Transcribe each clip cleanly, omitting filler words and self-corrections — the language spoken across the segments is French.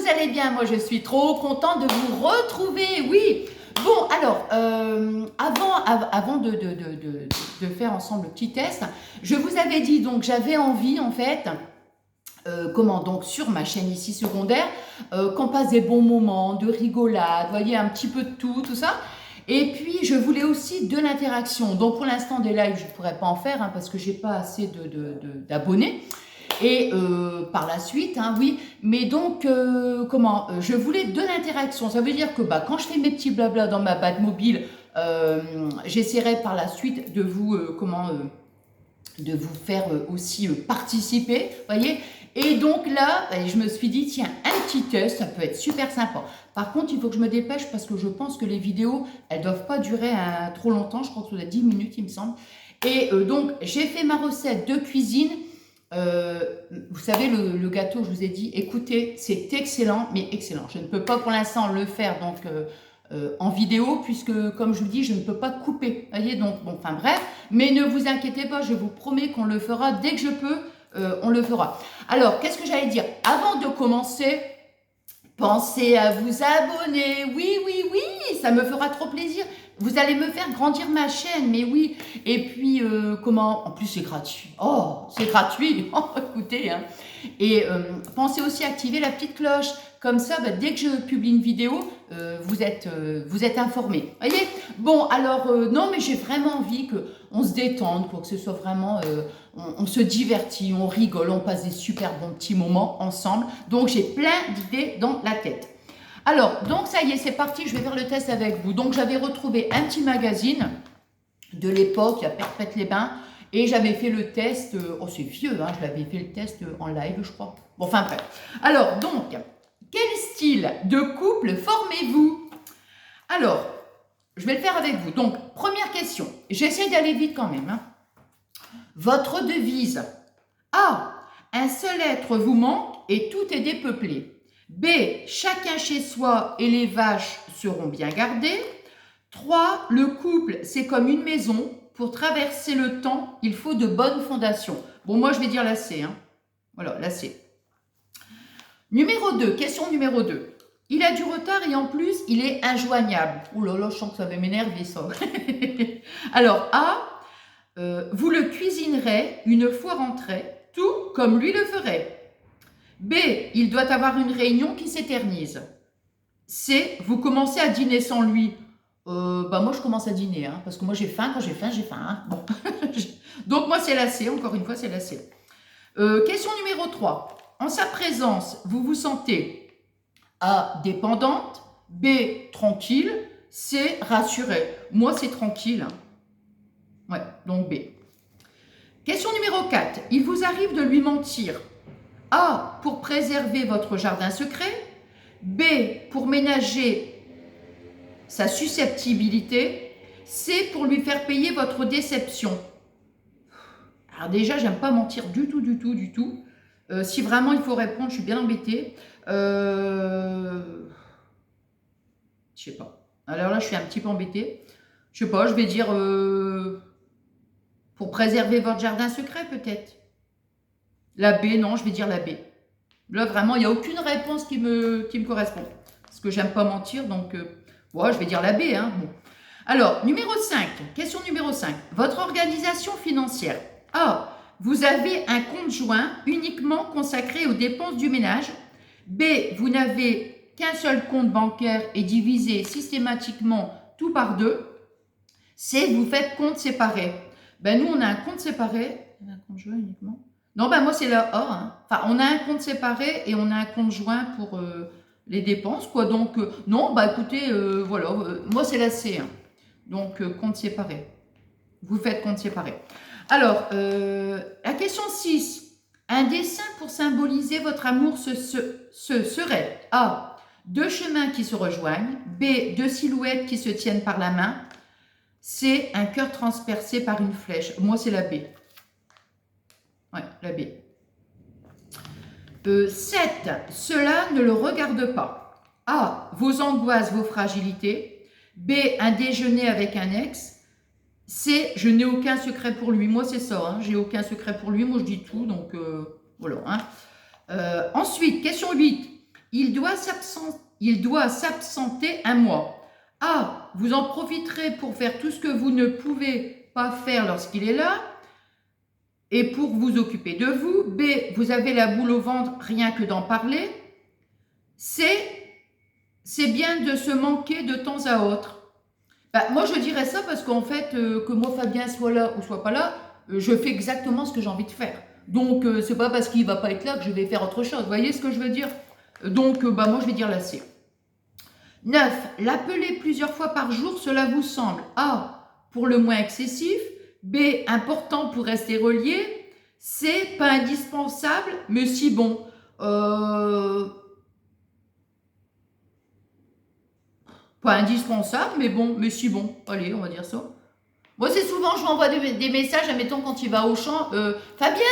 vous allez bien? Moi, je suis trop contente de vous retrouver, oui. Bon, alors, avant de faire ensemble le petit test, je vous avais dit, donc, j'avais envie, en fait, donc, sur ma chaîne ici secondaire, qu'on passe des bons moments, de rigolade, vous voyez, un petit peu de tout ça. Et puis, je voulais aussi de l'interaction. Donc, pour l'instant, des lives, je ne pourrais pas en faire, hein, parce que j'ai pas assez d'abonnés. Et par la suite, hein, oui, mais donc, je voulais de l'interaction. Ça veut dire que quand je fais mes petits blabla dans ma Batmobile, j'essaierai par la suite de vous, de vous faire aussi participer, voyez. Et donc là, je me suis dit, tiens, un petit test, ça peut être super sympa. Par contre, il faut que je me dépêche parce que je pense que les vidéos, elles ne doivent pas durer trop longtemps. Je crois que ça doit 10 minutes, il me semble. Et donc, j'ai fait ma recette de cuisine. Vous savez, le gâteau, je vous ai dit, écoutez, c'est excellent, mais excellent. Je ne peux pas pour l'instant le faire donc en vidéo, puisque, comme je vous dis, je ne peux pas couper. Vous voyez, donc, bon, enfin bref, mais ne vous inquiétez pas, je vous promets qu'on le fera dès que je peux, on le fera. Alors, qu'est-ce que j'allais dire? Avant de commencer, pensez à vous abonner. Oui, oui, oui, ça me fera trop plaisir. Vous allez me faire grandir ma chaîne, mais oui. Et puis, en plus, c'est gratuit. Oh, c'est gratuit. Oh, écoutez, hein. Et pensez aussi à activer la petite cloche. Comme ça, dès que je publie une vidéo, vous êtes informés. Voyez? Bon, alors, non, mais j'ai vraiment envie qu'on se détende, que ce soit vraiment... on se divertit, on rigole, on passe des super bons petits moments ensemble. Donc, j'ai plein d'idées dans la tête. Alors, donc ça y est, c'est parti, je vais faire le test avec vous. Donc, j'avais retrouvé un petit magazine de l'époque, il y a Perpète-les-Bains, et j'avais fait le test, oh c'est vieux, hein, je l'avais fait le test en live, je crois. Bon, enfin bref. Alors, donc, quel style de couple formez-vous? Alors, je vais le faire avec vous. Donc, première question, j'essaie d'aller vite quand même. Hein. Votre devise. A. Un seul être vous manque et tout est dépeuplé. B. Chacun chez soi et les vaches seront bien gardées. 3. Le couple, c'est comme une maison. Pour traverser le temps, il faut de bonnes fondations. Bon, moi, je vais dire la C. Hein. Voilà, la C. Numéro 2, question numéro 2. Il a du retard et en plus, il est injoignable. Ouh là là, je sens que ça va m'énerver, ça. Alors, A. Vous le cuisinerez une fois rentré, tout comme lui le ferait. B. Il doit avoir une réunion qui s'éternise. C. Vous commencez à dîner sans lui. Moi, je commence à dîner, hein, parce que moi, j'ai faim. Quand j'ai faim, j'ai faim. Hein. Bon. Donc, moi, c'est la C. Encore une fois, c'est la C. Question numéro 3. En sa présence, vous vous sentez A. Dépendante. B. Tranquille. C. Rassurée. Moi, c'est tranquille. Hein. Ouais, donc B. Question numéro 4. Il vous arrive de lui mentir. A. Pour préserver votre jardin secret. B. Pour ménager sa susceptibilité. C. Pour lui faire payer votre déception. Alors déjà, j'aime pas mentir du tout. Si vraiment il faut répondre, je suis bien embêtée. Je sais pas. Alors là, je suis un petit peu embêtée. Je sais pas, je vais dire... pour préserver votre jardin secret, peut-être. La B, non, je vais dire la B. Là, vraiment, il n'y a aucune réponse qui me correspond. Parce que j'aime pas mentir, donc... je vais dire la B. Hein. Bon. Alors, numéro 5. Question numéro 5. Votre organisation financière. A. Vous avez un compte joint uniquement consacré aux dépenses du ménage. B. Vous n'avez qu'un seul compte bancaire et divisé systématiquement tout par 2. C. Vous faites compte séparé. Nous, on a un compte séparé. On a un compte joint uniquement. Non, moi, c'est la A. Hein. Enfin, on a un compte séparé et on a un compte joint pour les dépenses, quoi. Donc, non, écoutez, voilà. Moi, c'est la C. Hein. Donc, compte séparé. Vous faites compte séparé. Alors, la question 6. Un dessin pour symboliser votre amour ce serait A. 2 chemins qui se rejoignent. B. 2 silhouettes qui se tiennent par la main. C. Un cœur transpercé par une flèche. Moi, c'est la B. Ouais, la B. 7. Cela ne le regarde pas. A. Vos angoisses, vos fragilités. B. Un déjeuner avec un ex. C. Je n'ai aucun secret pour lui. Moi, c'est ça. Hein, j'ai aucun secret pour lui. Moi, je dis tout. Donc, voilà. Hein. Ensuite, question 8. il doit s'absenter un mois. A. Vous en profiterez pour faire tout ce que vous ne pouvez pas faire lorsqu'il est là et pour vous occuper de vous. B. Vous avez la boule au ventre rien que d'en parler. C. C'est bien de se manquer de temps à autre. Bah, moi, je dirais ça parce qu'en fait, que moi, Fabien soit là ou soit pas là, je fais exactement ce que j'ai envie de faire. Donc, c'est pas parce qu'il va pas être là que je vais faire autre chose. Vous voyez ce que je veux dire? Donc, bah, moi, je vais dire la C. 9. L'appeler plusieurs fois par jour, cela vous semble A. Pour le moins excessif. B. Important pour rester relié. C. Pas indispensable, mais si bon. Pas indispensable, mais bon, mais si bon. Allez, on va dire ça. Moi, c'est souvent, je lui envoie des messages, admettons, quand il va au champ. Fabien,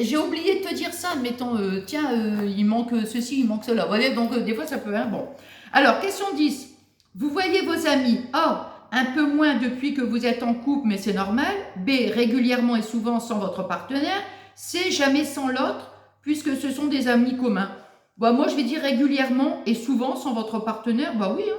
j'ai oublié de te dire ça, admettons, tiens, il manque ceci, il manque cela. Vous voyez, donc des fois, ça peut, hein, bon. Alors, question 10. Vous voyez vos amis. A. Un peu moins depuis que vous êtes en couple, mais c'est normal. B. Régulièrement et souvent sans votre partenaire. C. Jamais sans l'autre, puisque ce sont des amis communs. Bah, moi, je vais dire régulièrement et souvent sans votre partenaire. Bah oui, hein.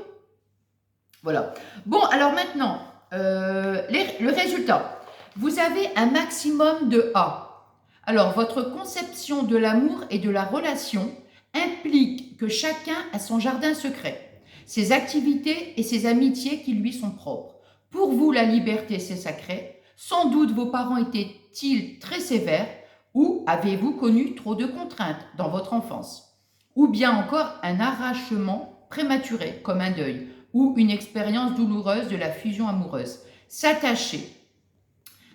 Voilà. Bon, alors maintenant, le résultat. Vous avez un maximum de A. Alors, votre conception de l'amour et de la relation implique que chacun a son jardin secret, ses activités et ses amitiés qui lui sont propres. Pour vous, la liberté, c'est sacré. Sans doute, vos parents étaient-ils très sévères ou avez-vous connu trop de contraintes dans votre enfance? Ou bien encore un arrachement prématuré, comme un deuil, ou une expérience douloureuse de la fusion amoureuse. S'attacher.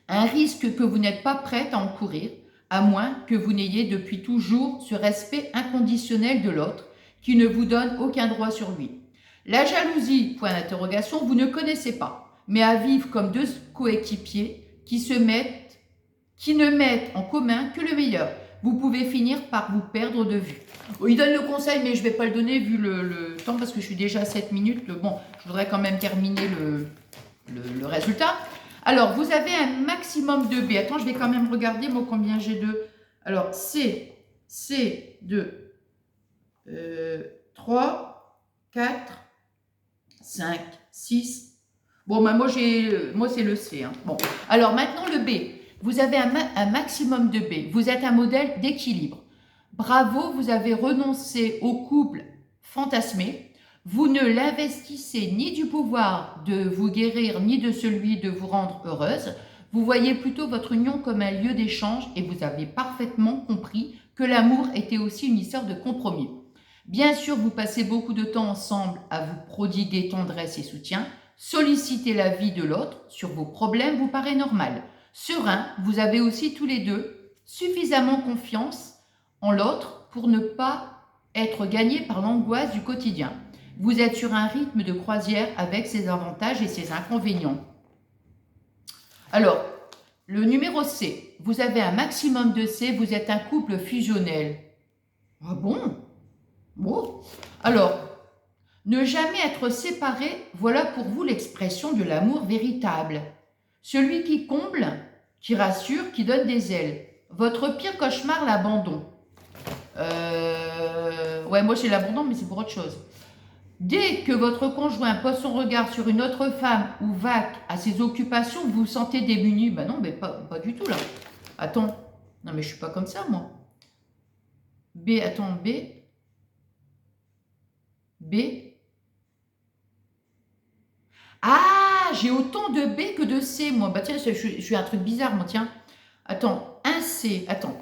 Un risque que vous n'êtes pas prête à encourir, à moins que vous n'ayez depuis toujours ce respect inconditionnel de l'autre qui ne vous donne aucun droit sur lui. La jalousie, point d'interrogation, vous ne connaissez pas, mais à vivre comme deux coéquipiers qui ne mettent en commun que le meilleur. Vous pouvez finir par vous perdre de vue. Il donne le conseil, mais je ne vais pas le donner vu le temps parce que je suis déjà à 7 minutes. Bon, je voudrais quand même terminer le résultat. Alors, vous avez un maximum de B. Attends, je vais quand même regarder, moi, combien j'ai de... Alors, C de 3, 4, 5, 6. Bon, bah, moi, c'est le C. Hein. Bon, alors maintenant, le B. Vous avez un maximum de B. Vous êtes un modèle d'équilibre. Bravo, vous avez renoncé au couple fantasmé. Vous ne l'investissez ni du pouvoir de vous guérir, ni de celui de vous rendre heureuse. Vous voyez plutôt votre union comme un lieu d'échange et vous avez parfaitement compris que l'amour était aussi une histoire de compromis. Bien sûr, vous passez beaucoup de temps ensemble à vous prodiguer tendresse et soutien. Solliciter la vie de l'autre sur vos problèmes vous paraît normal. Serein, vous avez aussi tous les deux suffisamment confiance en l'autre pour ne pas être gagné par l'angoisse du quotidien. Vous êtes sur un rythme de croisière avec ses avantages et ses inconvénients. Alors, le numéro C, vous avez un maximum de C, vous êtes un couple fusionnel. Ah bon? Bon. Alors, ne jamais être séparé, voilà pour vous l'expression de l'amour véritable. Celui qui comble, qui rassure, qui donne des ailes. Votre pire cauchemar, l'abandon. Ouais, moi j'ai l'abandon, mais c'est pour autre chose. Dès que votre conjoint pose son regard sur une autre femme ou vaque à ses occupations, vous vous sentez démuni. Ben non, mais pas du tout là. Attends, non mais je suis pas comme ça moi. B, attends, B. Ah, j'ai autant de B que de C moi. Bah tiens, je suis un truc bizarre moi, tiens. Attends, un C, attends.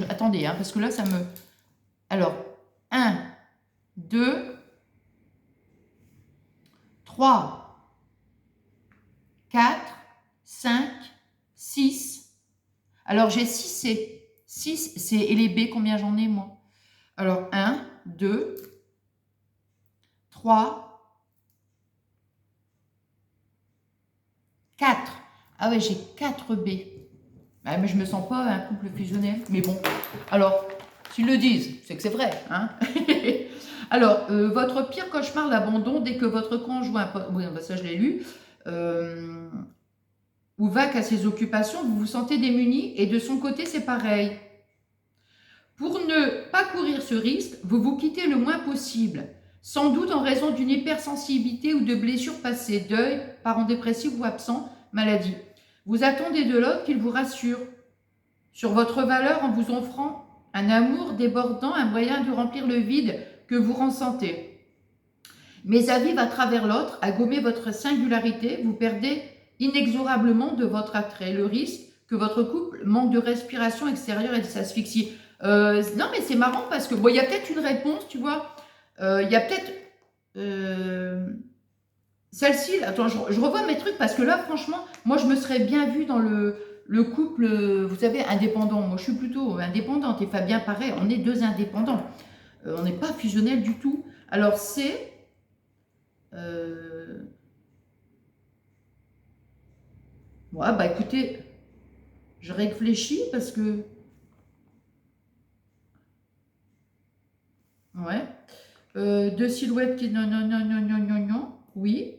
Attendez, hein, parce que là ça me... Alors, 1, 2... 3, 4, 5, 6. Alors, j'ai 6 C. 6 C. Et les B, combien j'en ai, moi? Alors, 1, 2, 3, 4. Ah ouais, j'ai 4 B. Ah, mais je ne me sens pas un couple fusionnel. Mais bon, alors, s'ils le disent, c'est que c'est vrai. Hein. Alors, votre pire cauchemar, l'abandon, dès que votre conjoint, oui, ça je l'ai lu, ou vaque à ses occupations, vous vous sentez démuni et de son côté, c'est pareil. Pour ne pas courir ce risque, vous vous quittez le moins possible, sans doute en raison d'une hypersensibilité ou de blessures passées, deuil, parents dépressifs ou absents, maladie. Vous attendez de l'autre qu'il vous rassure sur votre valeur en vous offrant un amour débordant, un moyen de remplir le vide que vous ressentez. Mais à vivre à travers l'autre, à gommer votre singularité, vous perdez inexorablement de votre attrait. Le risque que votre couple manque de respiration extérieure et s'asphyxie. Non, mais c'est marrant parce que, bon, il y a peut-être une réponse, tu vois. Il y a peut-être celle-ci. Attends, je revois mes trucs parce que là, franchement, moi, je me serais bien vue dans le couple, vous savez, indépendant. Moi, je suis plutôt indépendante et Fabien, pareil, on est deux indépendants. On n'est pas fusionnels du tout. Alors, c'est... ouais, bah écoutez, je réfléchis parce que... ouais. Deux silhouettes qui... non, non, non, non, non, non, non. Oui.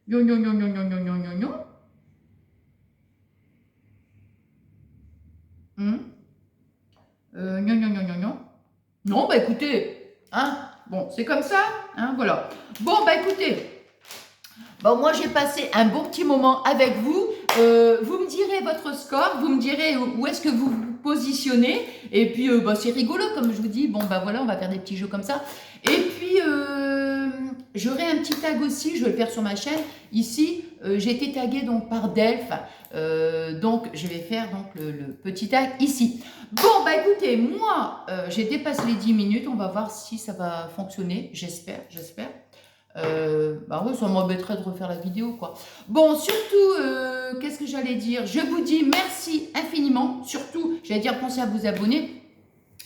Non, non, non, non, non, non, non, non, non. Non, non, non, non, non. Non, bah écoutez, hein, bon, c'est comme ça, hein, voilà. Bon, bah écoutez, bon, moi j'ai passé un bon petit moment avec vous. Vous me direz votre score, vous me direz où est-ce que vous vous positionnez. Et puis, bah, c'est rigolo, comme je vous dis. Bon, bah voilà, on va faire des petits jeux comme ça. Et puis, j'aurai un petit tag aussi, je vais le faire sur ma chaîne. Ici, j'ai été taguée donc, par Delph. Donc, je vais faire donc, le petit tag ici. Bon, bah écoutez, moi, j'ai dépassé les 10 minutes. On va voir si ça va fonctionner. J'espère, j'espère. Bah oui, ça m'embêterait de refaire la vidéo, quoi. Bon, surtout, qu'est-ce que j'allais dire? Je vous dis merci infiniment. Surtout, j'allais dire, pensez à vous abonner.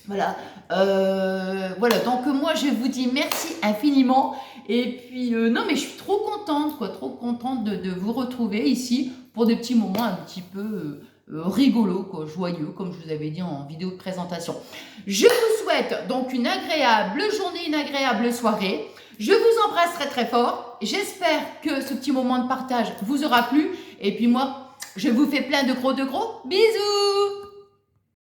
Voilà, voilà, donc moi je vous dis merci infiniment et puis non mais je suis trop contente quoi, trop contente de vous retrouver ici pour des petits moments un petit peu rigolos quoi, joyeux comme je vous avais dit en vidéo de présentation. Je vous souhaite donc une agréable journée, une agréable soirée. Je vous embrasse très très fort. J'espère que ce petit moment de partage vous aura plu et puis moi je vous fais plein de gros bisous.